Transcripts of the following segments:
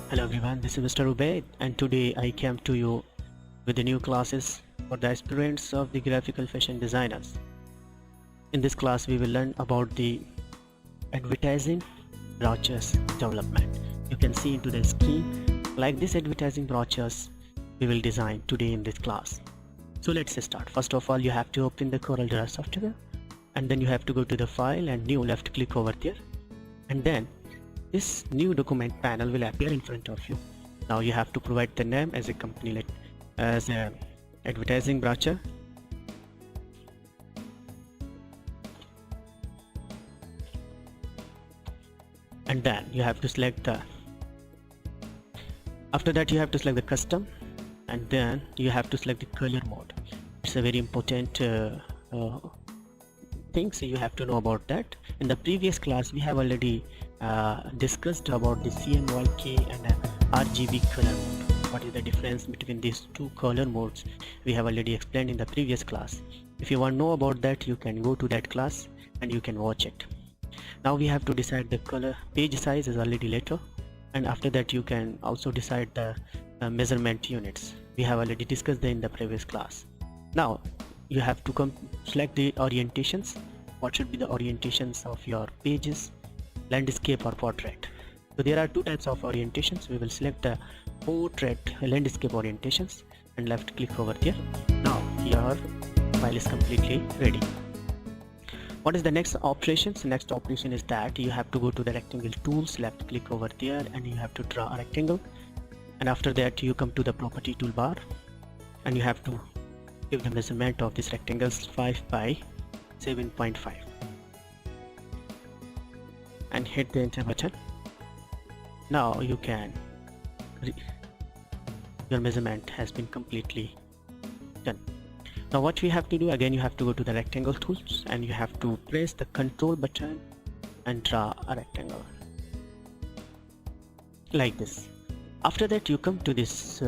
Hello everyone, this is Mr. Ubaid and today I came to you with the new classes for the aspirants of the graphical fashion designers. In this class we will learn about the advertising brochures development. You can see into the screen like this advertising brochures we will design today in this class. So let's start. First of all, you have to open the CorelDRAW software and then you have to go to the file and new, left click over there, and then this new document panel will appear in front of you. Now you have to provide the name as a company, as a advertising brochure, and then you have to select the, after that you have to select the custom, and then you have to select the color mode. It's a very important thing, so you have to know about that. In the previous class we have already discussed about the CMYK and RGB color mode. What is the difference between these two color modes? We have already explained in the previous class. If you want to know about that, you can go to that class and you can watch it. Now we have to decide the color page size is already later, and after that you can also decide the measurement units. We have already discussed that in the previous class. Now you have to select the orientations. What should be the orientations of your pages, landscape or portrait? So there are two types of orientations. We will select the portrait landscape orientations and left click over there. Now your file is completely ready. What is the next operations? The next operation is that you have to go to the rectangle tools, left click over there, and you have to draw a rectangle, and after that you come to the property toolbar and you have to give the measurement of this rectangle 5 by 7.5 and hit the enter button. Now you can your measurement has been completely done. Now what we have to do, again you have to go to the rectangle tools and you have to press the control button and draw a rectangle like this. After that you come to this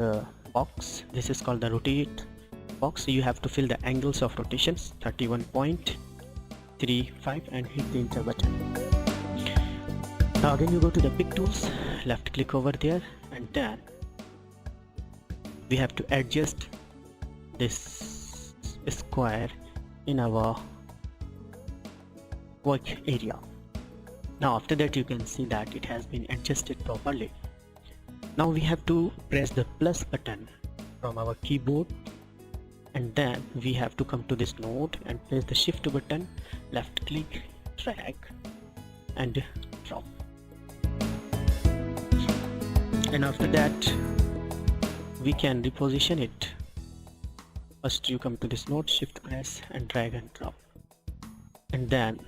box. This is called the rotate box. You have to fill the angles of rotations 31.35 and hit the enter button. Now again you go to the pick tools, left click over there, and then we have to adjust this square in our work area. Now after that you can see that it has been adjusted properly. Now we have to press the plus button from our keyboard, and then we have to come to this node and press the shift button, left click, drag and drop. And after that we can reposition it. First you come to this node, shift press and drag and drop, and then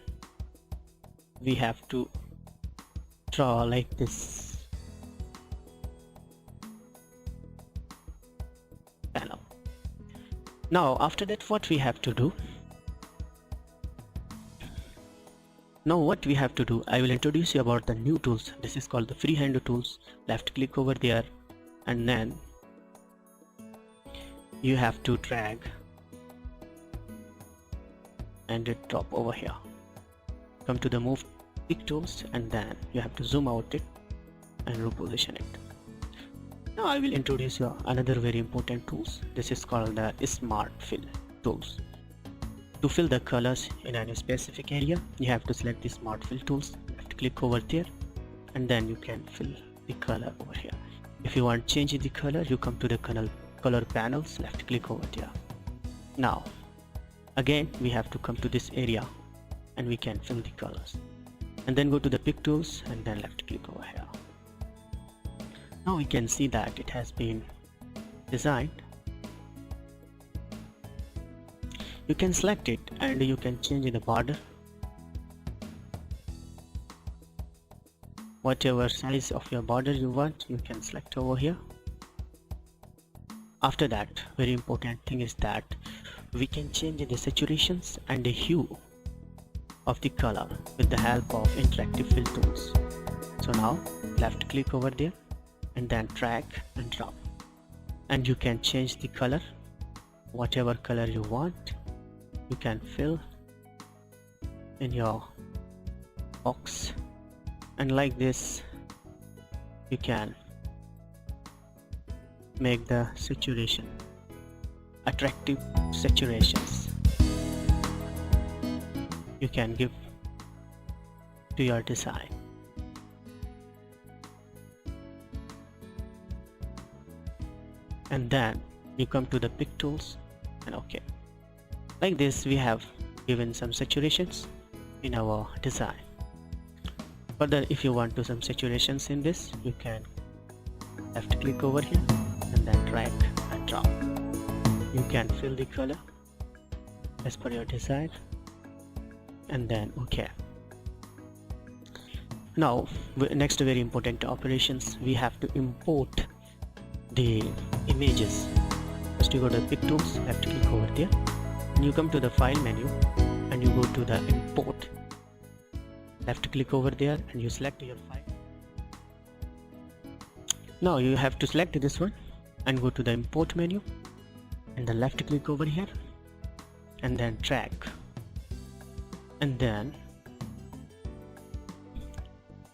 we have to draw like this panel. Now after that what we have to do? I will introduce you about the new tools. This is called the freehand tools. Left click over there, and then you have to drag and drop over here. Come to the move pick tools, and then you have to zoom out it and reposition it. Now I will introduce you another very important tools. This is called the smart fill tools. To fill the colors in any specific area, you have to select the smart fill tools, left click over there, and then you can fill the color over here. If you want to change the color, you come to the color panels, left click over there. Now again we have to come to this area and we can fill the colors, and then go to the pick tools and then left click over here. Now we can see that it has been designed. You can select it and you can change the border, whatever size of your border you want, you can select over here. After that, very important thing is that we can change the saturations and the hue of the color with the help of interactive fill tools. So now left click over there and then drag and drop, and you can change the color, whatever color you want. You can fill in your box, and like this you can make the saturation attractive saturations you can give to your design. And then you come to the pick tools and okay, like this we have given some saturations in our design. Further, if you want to some saturations in this, you can left click over here and then drag and drop. You can fill the color as per your design and then okay. Now next very important operations, we have to import the images. First you go to pick tools, left click over there and you come to the file menu and you go to the import, left click over there and you select your file. Now you have to select this one and go to the import menu and then left click over here and then drag, and then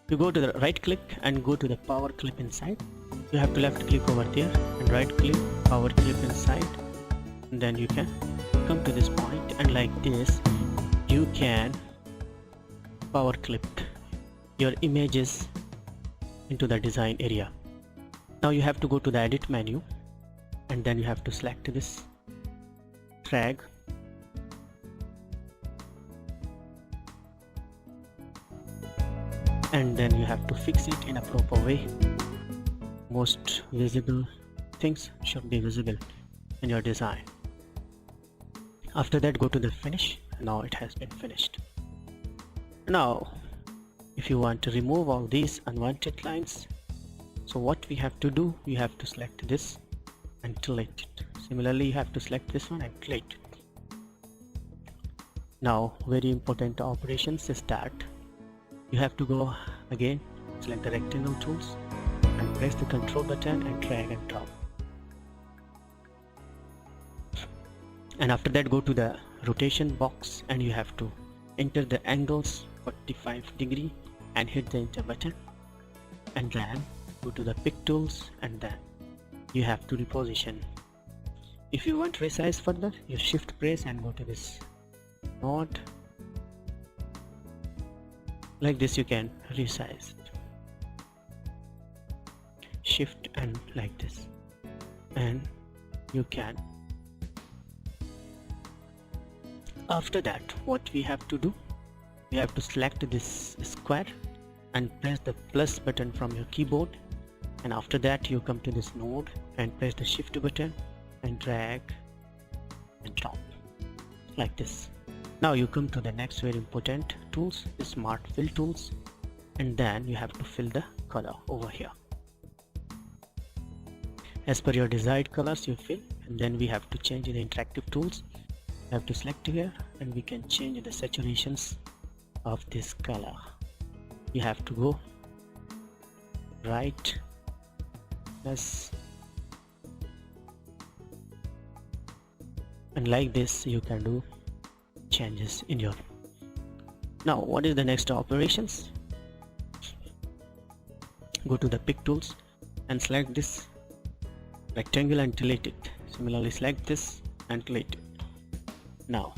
you go to the right click and go to the power clip inside. You have to left click over there and right click, power clip inside, and then you can come to this point and like this you can power clip your images into the design area. Now you have to go to the edit menu and then you have to select this, drag, and then you have to fix it in a proper way. Most visible things should be visible in your design. After that go to the finish. Now it has been finished. Now if you want to remove all these unwanted lines, so what we have to do, you have to select this and delete it. Similarly you have to select this one and delete it. Now very important operations is that you have to go again, select the rectangle tools and press the control button and drag and drop. And after that go to the rotation box and you have to enter the angles 45 degree and hit the enter button, and then go to the pick tools and then you have to reposition. If you want to resize further, you shift press and go to this node. Like this you can resize it. Shift and like this, and you can. After that what we have to do, we have to select this square and press the plus button from your keyboard, and after that you come to this node and press the shift button and drag and drop like this. Now you come to the next very important tools, the smart fill tools, and then you have to fill the color over here. As per your desired colors you fill, and then we have to change the interactive tools. You have to select here and we can change the saturations of this color. You have to go right plus, and like this you can do changes in your. Now what is the next operations? Go to the pick tools and select this rectangle and delete it. Similarly select this and delete it. Now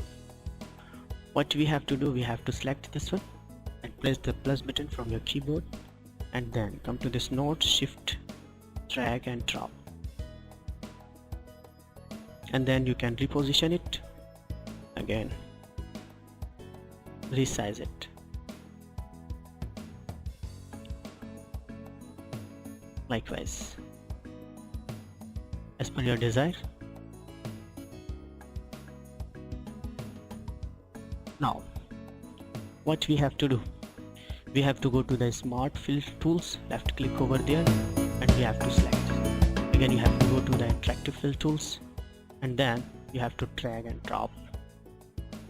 what we have to do, we have to select this one and press the plus button from your keyboard, and then come to this node, shift, drag and drop, and then you can reposition it again, resize it likewise as per your desire. Now what we have to do, we have to go to the smart fill tools, left click over there and we have to select. Again you have to go to the interactive fill tools and then you have to drag and drop,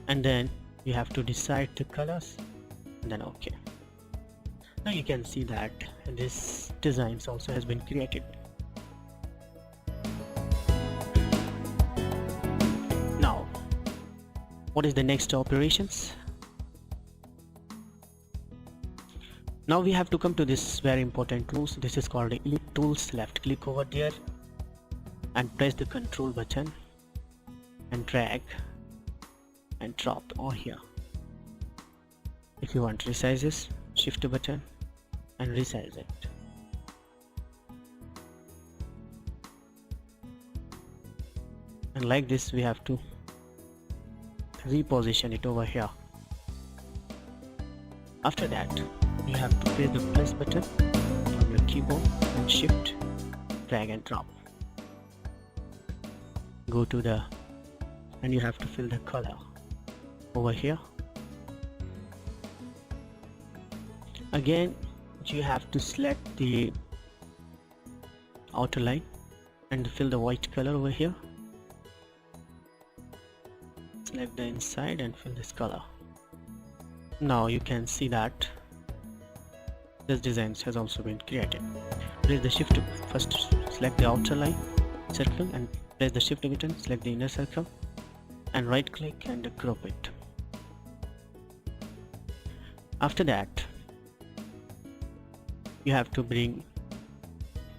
and then you have to decide the colors and then OK. Now you can see that this designs also has been created. Now what is the next operations? Now we have to come to this very important tools. This is called the elite tools. Left click over there and press the control button and drag and drop over here. If you want to resize this, shift button and resize it. And like this we have to reposition it over here. After that you have to press the plus button from your keyboard and shift, drag and drop. Go to the, and you have to fill the color over here. Again you have to select the outer line and fill the white color over here. Select the inside and fill this color. Now you can see that this design has also been created. Press the shift, first select the outer line circle and press the shift button, select the inner circle and right click and group it. After that you have to bring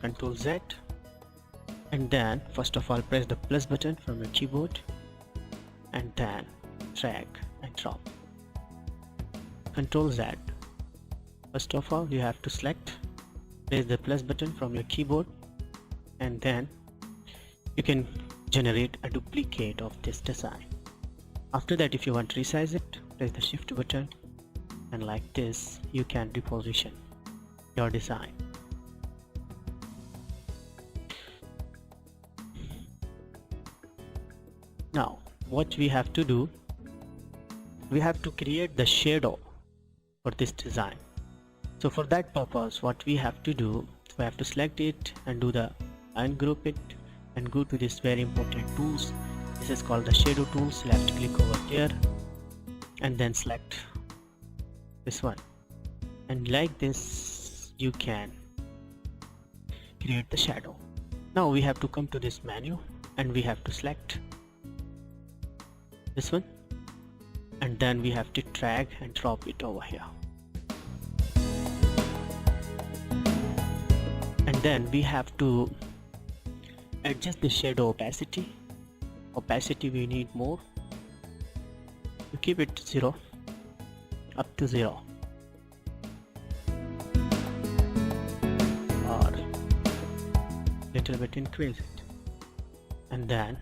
Ctrl Z and then first of all press the plus button from your keyboard and then drag and drop. Ctrl Z. First of all you have to select, press the plus button from your keyboard and then you can generate a duplicate of this design. After that if you want to resize it, press the shift button and like this you can reposition your design. Now what we have to do, we have to create the shadow for this design. So for that purpose what we have to do, we have to select it and do the ungroup it and go to this very important tools. This is called the shadow tools. Left click over there and then select this one, and like this you can create the shadow. Now we have to come to this menu and we have to select this one and then we have to drag and drop it over here. And then we have to adjust the shadow opacity. Opacity we need more. You keep it 0 up to 0 or little bit increase it, and then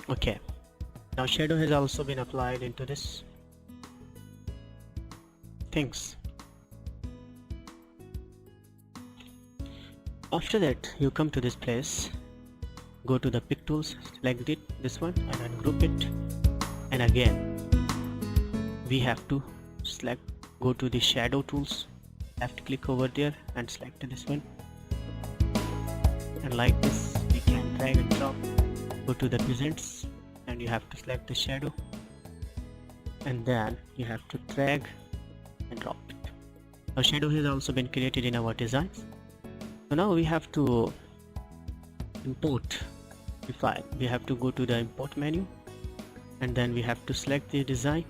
okay, now shadow has also been applied into this things. After that you come to this place, go to the pick tools, select it, this one, and ungroup it, and again we have to select, go to the shadow tools, left click over there and select this one, and like this we can drag and drop. Go to the presents and you have to select the shadow and then you have to drag and drop it. Our shadow has also been created in our designs. So now we have to import the file. We have to go to the import menu and then we have to select the design,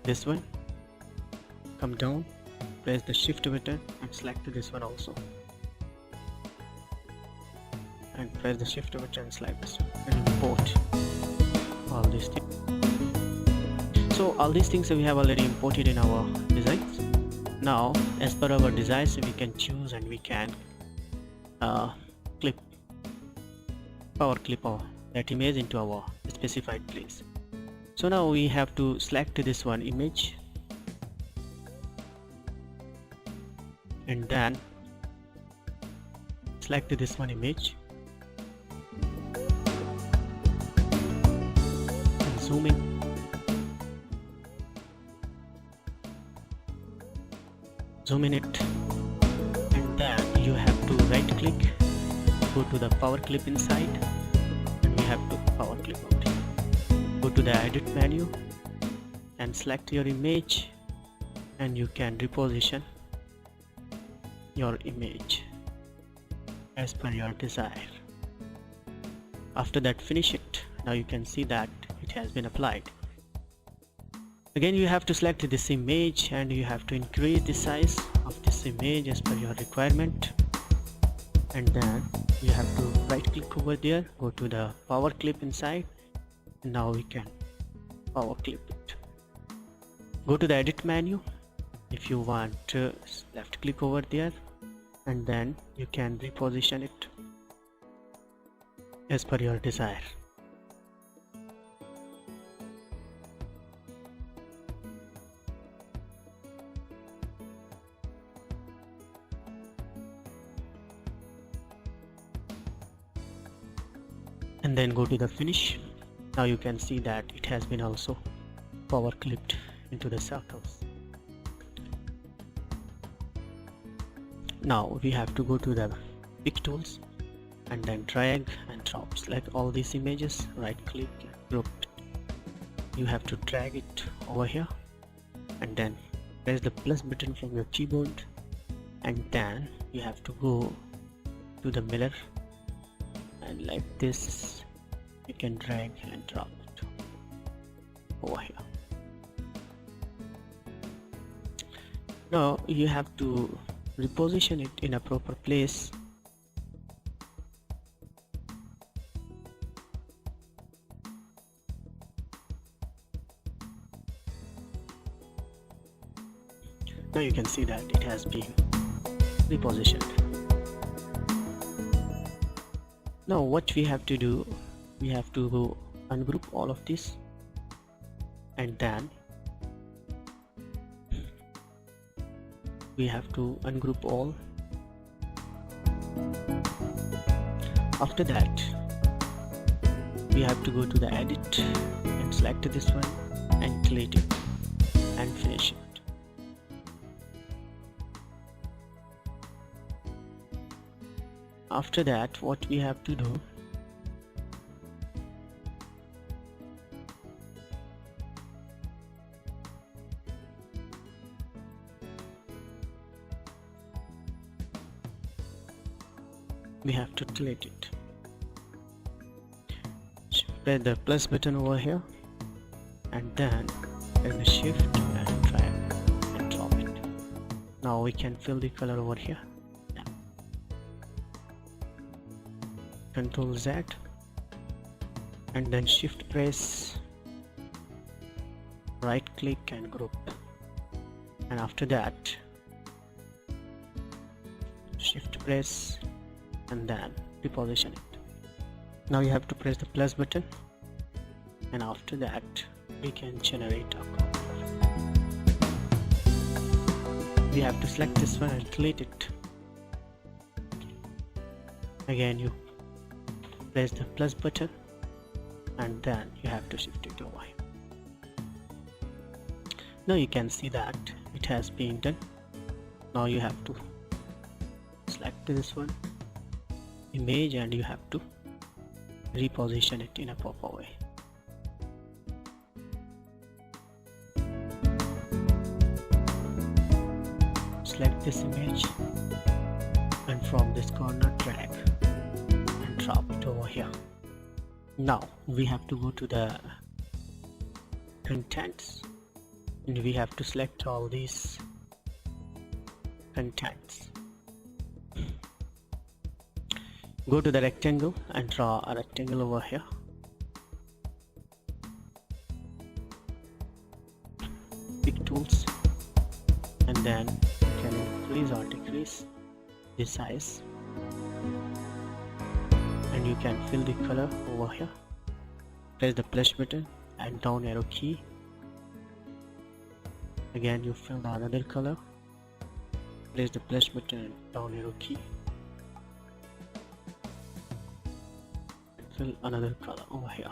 this one, come down, press the shift button and select this one also, and press the shift button and select this one and import all these things. So all these things we have already imported in our designs. Now as per our designs we can choose and we can power clip that image into our specified place. So now we have to select this one image and then select this one image and zoom in. Zoom in it, and then you have to right click, go to the power clip inside, and we have to power clip out here. Go to the edit menu and select your image, and you can reposition your image as per your desire. After that, finish it. Now you can see that it has been applied. Again, you have to select this image and you have to increase the size of this image as per your requirement, and then you have to right click over there, go to the power clip inside, and now we can power clip it. Go to the edit menu. If you want to left click over there, and then you can reposition it as per your desire. And then go to the finish. Now you can see that it has been also power clipped into the circles. Now we have to go to the pick tools and then drag and drop. Select all these images, right click and group it. You have to drag it over here and then press the plus button from your keyboard, and then you have to go to the mirror, and like this you can drag and drop it over here. Now you have to reposition it in a proper place. Now you can see that it has been repositioned. Now what we have to do, we have to go ungroup all of this, and then we have to ungroup all. After that we have to go to the edit and select this one and delete it and finish it. After that, what we have to do, we have to delete it. Press the plus button over here, and then press the shift and drag and drop it. Now we can fill the color over here. Control Z and then shift press, right click and group, and after that shift press and then reposition it. Now you have to press the plus button, and after that we can generate a copy. We have to select this one and delete it. Again you press the plus button and then you have to shift it over. Now you can see that it has been done. Now you have to select this one image and you have to reposition it in a proper way. Select this image and from this corner drag and drop it over here. Now we have to go to the contents and we have to select all these contents. Go to the rectangle and draw a rectangle over here. Pick tools and then you can increase or decrease the size, and you can fill the color over here. Press the plus button and down arrow key. Again you fill the another color. Press the plus button and down arrow key. Fill another color over here.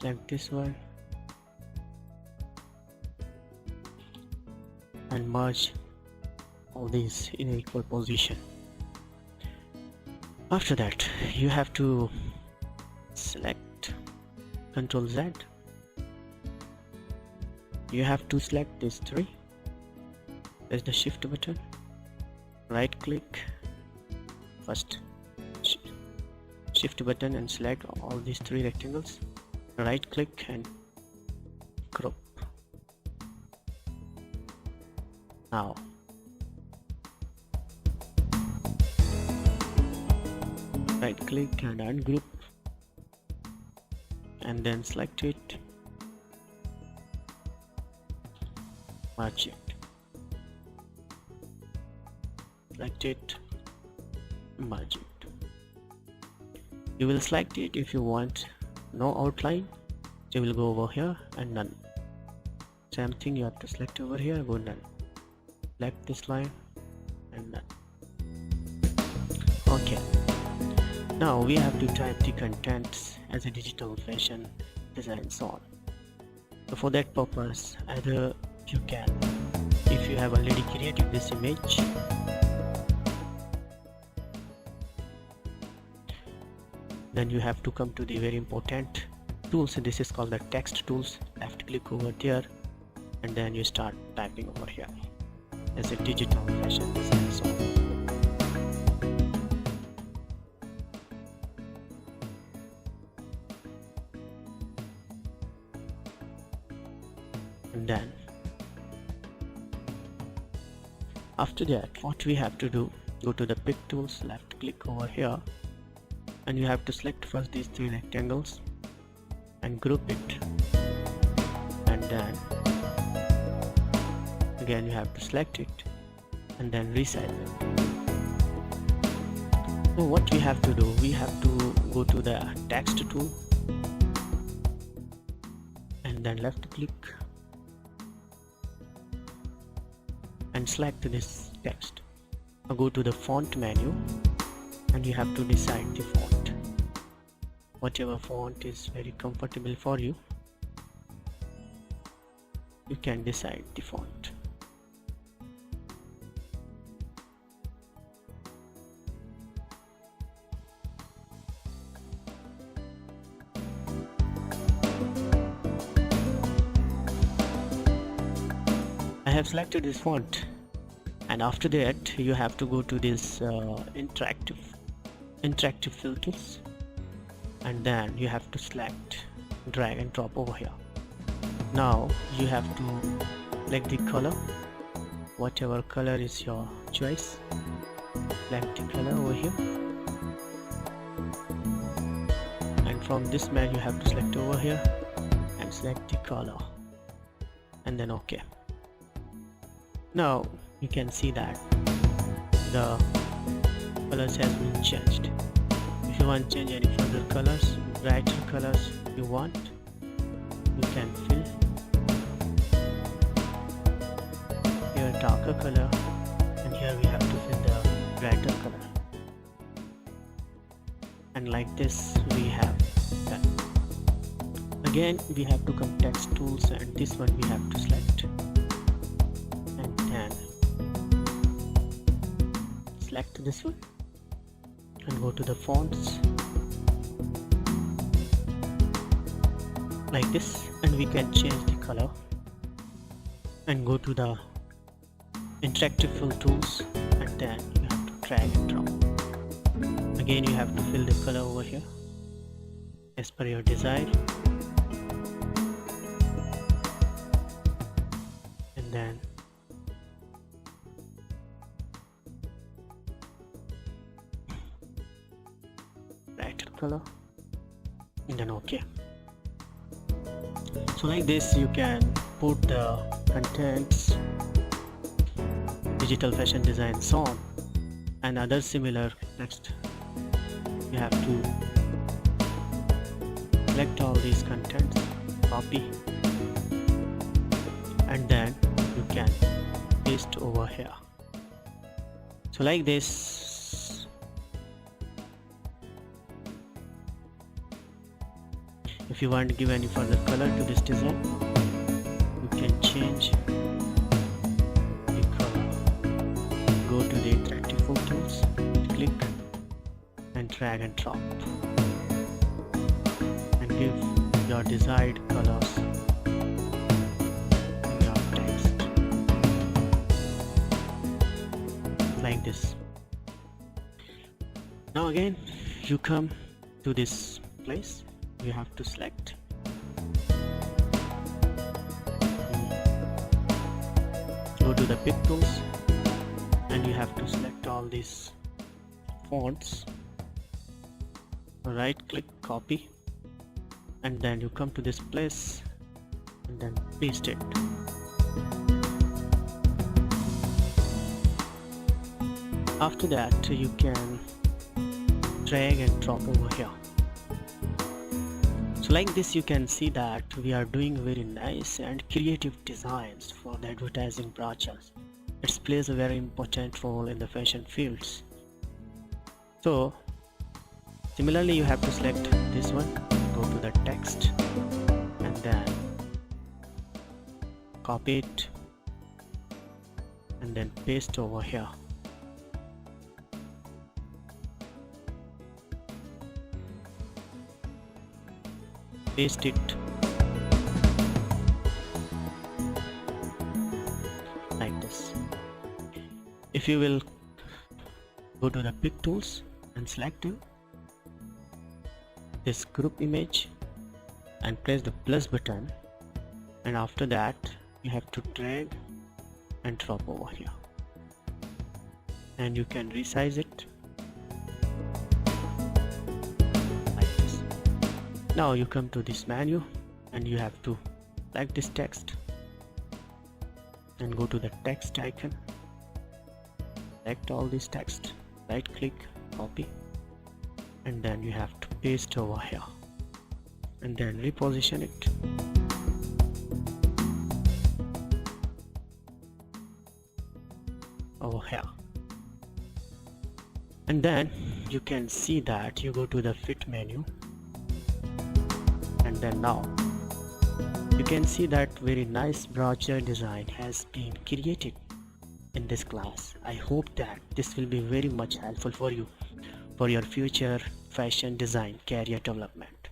Select this one and merge all these in equal position. After that you have to select Ctrl Z. You have to select these three. Press the shift button, right click First, shift button and select all these three rectangles, right click and group. Now right click and ungroup, and then select it, merge it, select it, merge it. You will select it if you want no outline, so you will go over here and none. Same thing, you have to select over here, go none, select this line and none. Okay, now we have to type the contents as a digital fashion design song. So for that purpose, either you can, if you have already created this image, then you have to come to the very important tools. This is called the text tools. Left click over there and then you start typing over here as a digital fashion design song. And then after that, what we have to do, go to the pick tools, left click over here, and you have to select first these three rectangles and group it, and then again you have to select it and then resize it. So what we have to do, we have to go to the text tool and then left click and select this text. Now go to the font menu and you have to decide the font, whatever font is very comfortable for you, you can decide the font. I have selected this font, and after that you have to go to this interactive filters, and then you have to select, drag and drop over here. Now you have to select the color, whatever color is your choice, select the color over here, and from this menu you have to select over here and select the color and then OK. Now you can see that the colors has been changed. If you want to change any further colors, brighter colors you want, you can fill. Here darker color, and here we have to fill the brighter color. And like this we have done. Again we have to come text tools, and this one we have to select. And then select this one and go to the fonts like this, and we can change the color and go to the interactive fill tools, and then you have to drag and drop. Again you have to fill the color over here as per your desire, and then brighter color and then OK. So like this you can put the contents, digital fashion design song, and other similar text. You have to select all these contents, copy, and then you can paste over here. So like this, if you want to give any further color to this design, you can change the color. Go to the interactive photos, click and drag and drop, and give your desired colors in your text like this. Now again you come to this place, you have to select, go to the pick tools, and you have to select all these fonts, right click, copy, and then you come to this place and then paste it. After that you can drag and drop over here. So like this you can see that we are doing very nice and creative designs for the advertising brochures. It plays a very important role in the fashion fields. So similarly you have to select this one, go to the text and then copy it and then paste over here. Paste it like this. If you will go to the pick tools and select this group image and press the plus button, and after that you have to drag and drop over here, and you can resize it like this. Now you come to this menu and you have to select this text and go to the text icon, select all this text, right click, copy, and then you have to paste over here and then reposition it. Over here, and then you can see that you go to the fit menu, and then now you can see that very nice brochure design has been created in this class. I hope that this will be very much helpful for you for your future fashion design career development.